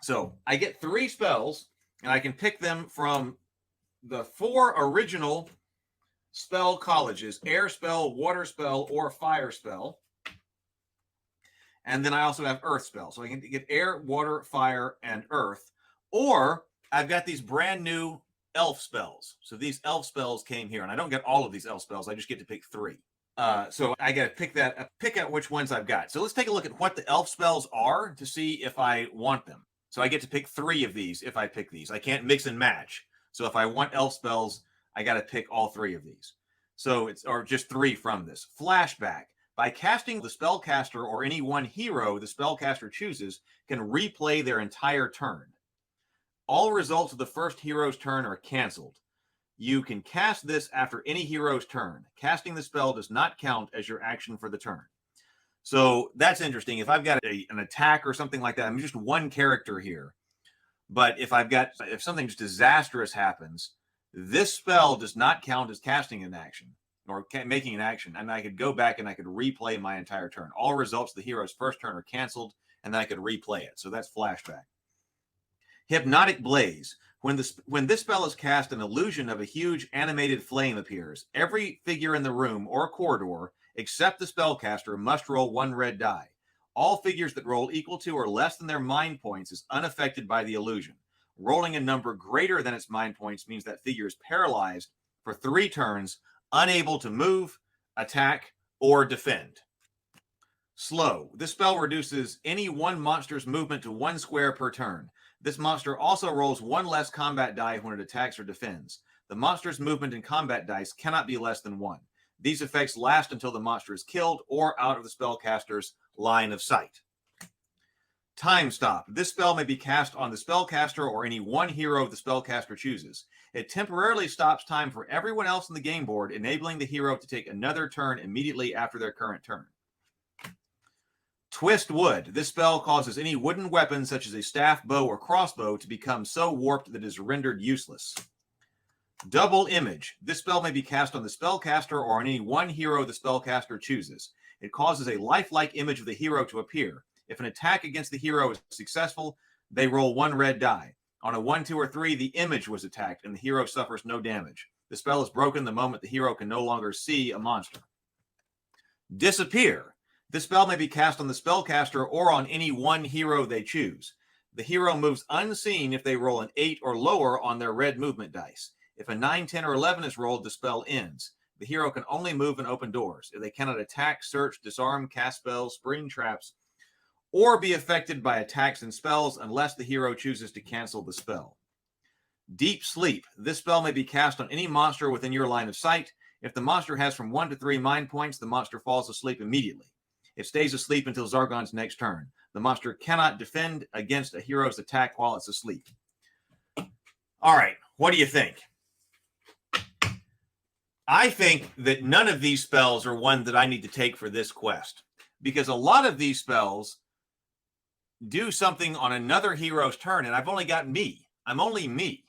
So I get 3 spells, and I can pick them from the 4 original spell colleges: air spell, water spell, or fire spell. And then I also have earth spell. So I can get air, water, fire, and earth. Or I've got these brand new elf spells. So these elf spells came here, and I don't get all of these elf spells. I just get to pick 3. So I got to pick out which ones I've got. So let's take a look at what the elf spells are to see if I want them. So I get to pick 3 of these if I pick these. I can't mix and match. So if I want elf spells, I got to pick all 3 of these. So or just 3 from this. Flashback. By casting, the spellcaster or any one hero the spellcaster chooses can replay their entire turn. All results of the first hero's turn are canceled. You can cast this after any hero's turn. Casting the spell does not count as your action for the turn. So that's interesting. If I've got an attack or something like that, I'm just one character here. But if something just disastrous happens, this spell does not count as casting an action or making an action, and I could go back and I could replay my entire turn. All results of the hero's first turn are canceled, and then I could replay it. So that's Flashback. Hypnotic Blaze. When this spell is cast, an illusion of a huge animated flame appears. Every figure in the room or corridor, except the spellcaster, must roll 1 red die. All figures that roll equal to or less than their mind points is unaffected by the illusion. Rolling a number greater than its mind points means that figure is paralyzed for 3 turns, unable to move, attack, or defend. Slow. This spell reduces any one monster's movement to 1 square per turn. This monster also rolls 1 less combat die when it attacks or defends. The monster's movement and combat dice cannot be less than 1. These effects last until the monster is killed or out of the spellcaster's line of sight. Time Stop. This spell may be cast on the spellcaster or any one hero the spellcaster chooses. It temporarily stops time for everyone else on the game board, enabling the hero to take another turn immediately after their current turn. Twist Wood. This spell causes any wooden weapon, such as a staff, bow, or crossbow, to become so warped that it is rendered useless. Double Image. This spell may be cast on the spellcaster or on any one hero the spellcaster chooses. It causes a lifelike image of the hero to appear. If an attack against the hero is successful, they roll 1 red die. On a 1, 2, or 3, the image was attacked, and the hero suffers no damage. The spell is broken the moment the hero can no longer see a monster. Disappear. This spell may be cast on the spellcaster or on any one hero they choose. The hero moves unseen if they roll an 8 or lower on their red movement dice. If a 9, 10, or 11 is rolled, the spell ends. The hero can only move and open doors. If they cannot attack, search, disarm, cast spells, spring traps, or be affected by attacks and spells unless the hero chooses to cancel the spell. Deep Sleep. This spell may be cast on any monster within your line of sight. If the monster has from 1 to 3 mind points, the monster falls asleep immediately. It stays asleep until Zargon's next turn. The monster cannot defend against a hero's attack while it's asleep. All right, what do you think? I think that none of these spells are one that I need to take for this quest, because a lot of these spells do something on another hero's turn, and I've only got me. I'm only me.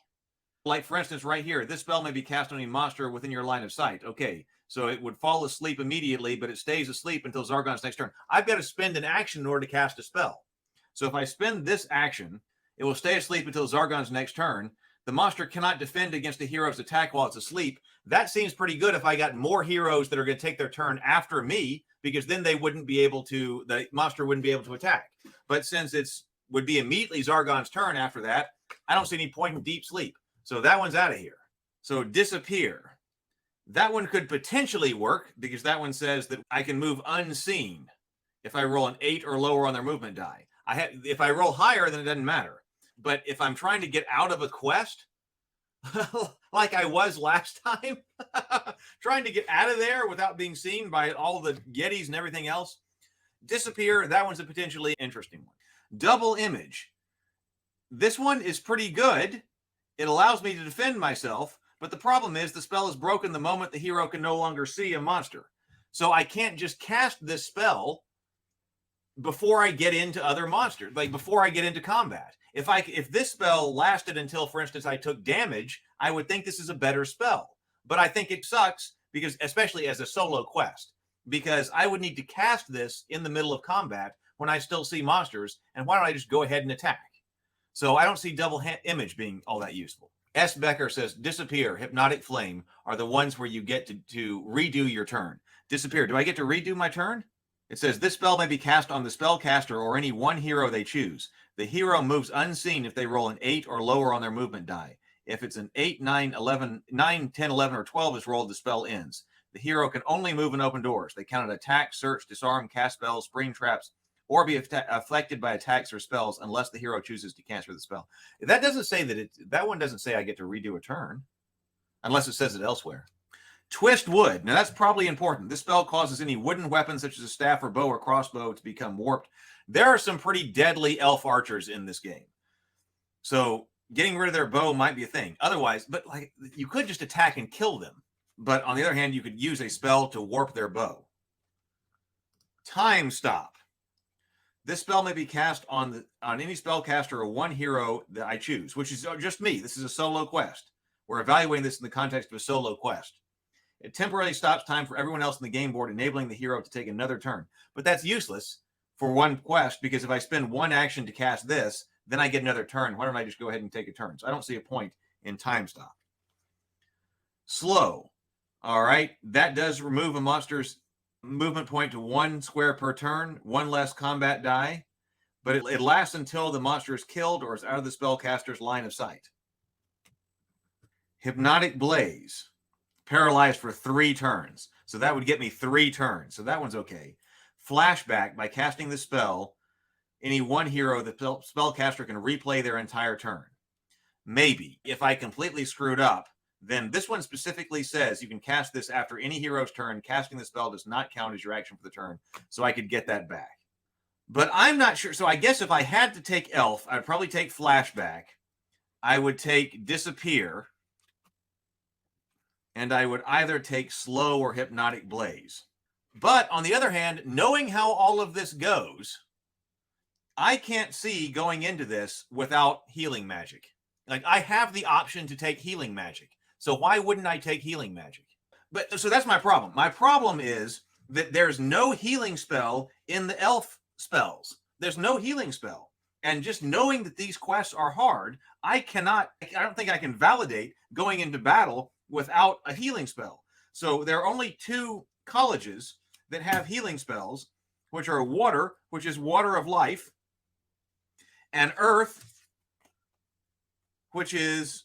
Like, for instance, right here, this spell may be cast on a monster within your line of sight. Okay, so it would fall asleep immediately, but it stays asleep until Zargon's next turn. I've got to spend an action in order to cast a spell. So if I spend this action, it will stay asleep until Zargon's next turn. The monster cannot defend against the hero's attack while it's asleep. That seems pretty good if I got more heroes that are going to take their turn after me, because then the monster wouldn't be able to attack. But since would be immediately Zargon's turn after that, I don't see any point in Deep Sleep. So that one's out of here. So Disappear. That one could potentially work, because that one says that I can move unseen if I roll an 8 or lower on their movement die. If I roll higher, then it doesn't matter. But if I'm trying to get out of a quest, like I was last time, trying to get out of there without being seen by all the Yetis and everything else, Disappear, that one's a potentially interesting one. Double Image. This one is pretty good. It allows me to defend myself, but the problem is the spell is broken the moment the hero can no longer see a monster. So I can't just cast this spell before I get into other monsters, like before I get into combat. If this spell lasted until, for instance, I took damage, I would think this is a better spell. But I think it sucks, because, especially as a solo quest, because I would need to cast this in the middle of combat when I still see monsters, and why don't I just go ahead and attack? So I don't see double image being all that useful. S. Becker says, Disappear, Hypnotic Flame are the ones where you get to redo your turn. Disappear. Do I get to redo my turn? It says, this spell may be cast on the spellcaster or any one hero they choose. The hero moves unseen if they roll an 8 or lower on their movement die. If it's an 8, 9, 11, 9, 10, 11, or 12 is rolled, the spell ends. The hero can only move and open doors. They cannot attack, search, disarm, cast spells, spring traps, or be affected by attacks or spells unless the hero chooses to cancel the spell. That doesn't say that one doesn't say I get to redo a turn, unless it says it elsewhere. Twist wood. Now that's probably important. This spell causes any wooden weapon such as a staff or bow or crossbow to become warped. There are some pretty deadly elf archers in this game, so getting rid of their bow might be a thing. Otherwise, but like you could just attack and kill them. But on the other hand, you could use a spell to warp their bow. Time Stop. This spell may be cast on any spellcaster or one hero that I choose, which is just me. This is a solo quest. We're evaluating this in the context of a solo quest. It temporarily stops time for everyone else in the game board, enabling the hero to take another turn. But that's useless for one quest, because if I spend one action to cast this, then I get another turn. Why don't I just go ahead and take a turn? So I don't see a point in Time Stop. Slow. All right. That does remove a monster's movement point to 1 square per turn, 1 less combat die, but it lasts until the monster is killed or is out of the spellcaster's line of sight. Hypnotic Blaze. Paralyzed for 3 turns. So that would get me 3 turns. So that one's okay. Flashback. By casting the spell, any one hero, the spellcaster can replay their entire turn. Maybe. If I completely screwed up, then this one specifically says you can cast this after any hero's turn. Casting the spell does not count as your action for the turn. So I could get that back. But I'm not sure. So I guess if I had to take Elf, I'd probably take Flashback. I would take Disappear. And I would either take Slow or Hypnotic Blaze. But on the other hand, knowing how all of this goes, I can't see going into this without healing magic. Like, I have the option to take healing magic. So why wouldn't I take healing magic? But so that's my problem. My problem is that there's no healing spell in the elf spells. There's no healing spell. And just knowing that these quests are hard, I don't think I can validate going into battle without a healing spell. So there are only 2 colleges that have healing spells, which are Water, which is Water of Life, and Earth, which is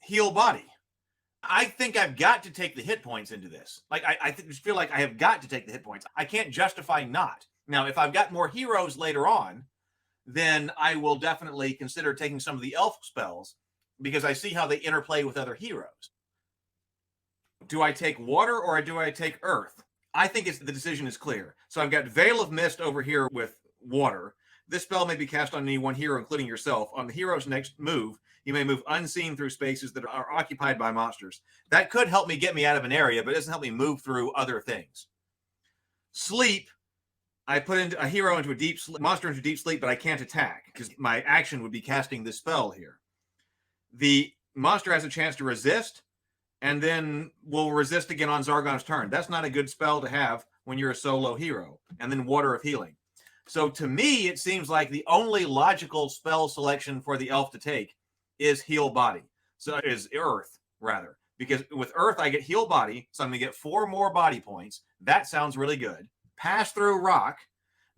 Heal Body. I think I've got to take the hit points into this. Like, I just feel like I have got to take the hit points. I can't justify not. Now, if I've got more heroes later on, then I will definitely consider taking some of the elf spells, because I see how they interplay with other heroes. Do I take Water or do I take Earth? I think the decision is clear. So I've got Veil of Mist over here with Water. This spell may be cast on any one hero, including yourself. On the hero's next move, you may move unseen through spaces that are occupied by monsters. That could help me get me out of an area, but it doesn't help me move through other things. Sleep. I put a hero into a deep monster into deep sleep, but I can't attack because my action would be casting this spell here. The monster has a chance to resist, and then will resist again on Zargon's turn. That's not a good spell to have when you're a solo hero. And then Water of Healing. So to me, it seems like the only logical spell selection for the elf to take is Heal Body. So it is Earth, rather. Because with Earth, I get Heal Body, so I'm going to get 4 more body points. That sounds really good. Pass Through Rock.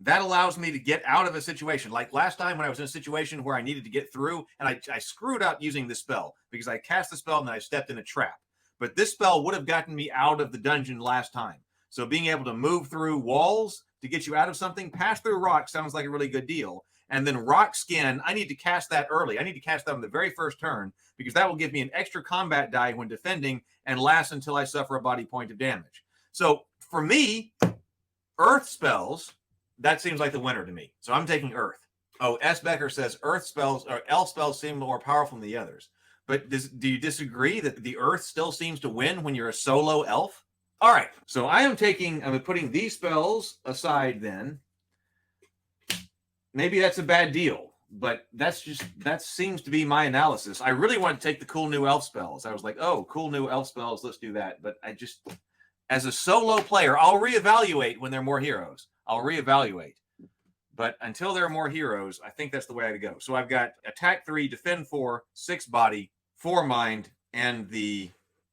That allows me to get out of a situation. Like last time when I was in a situation where I needed to get through, and I screwed up using this spell because I cast the spell and then I stepped in a trap. But this spell would have gotten me out of the dungeon last time. So being able to move through walls to get you out of something, Pass Through Rock sounds like a really good deal. And then Rock Skin, I need to cast that early. I need to cast that on the very first turn because that will give me an extra combat die when defending and lasts until I suffer a body point of damage. So for me, Earth spells, that seems like the winner to me. So I'm taking Earth. Oh, S. Becker says Earth spells or elf spells seem more powerful than the others. But do you disagree that the Earth still seems to win when you're a solo elf? All right. So I'm putting these spells aside then. Maybe that's a bad deal, but that seems to be my analysis. I really want to take the cool new elf spells. I was like, oh, cool new elf spells. Let's do that. But as a solo player, I'll reevaluate when there are more heroes. I'll reevaluate. But until there are more heroes, I think that's the way I go. So I've got attack 3, defend 4, 6 body, 4 mind, and the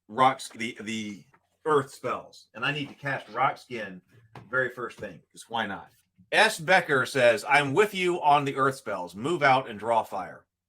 rocks, the earth spells. And I need to cast Rock Skin very first thing, because why not? S. Becker says, I'm with you on the earth spells. Move out and draw fire.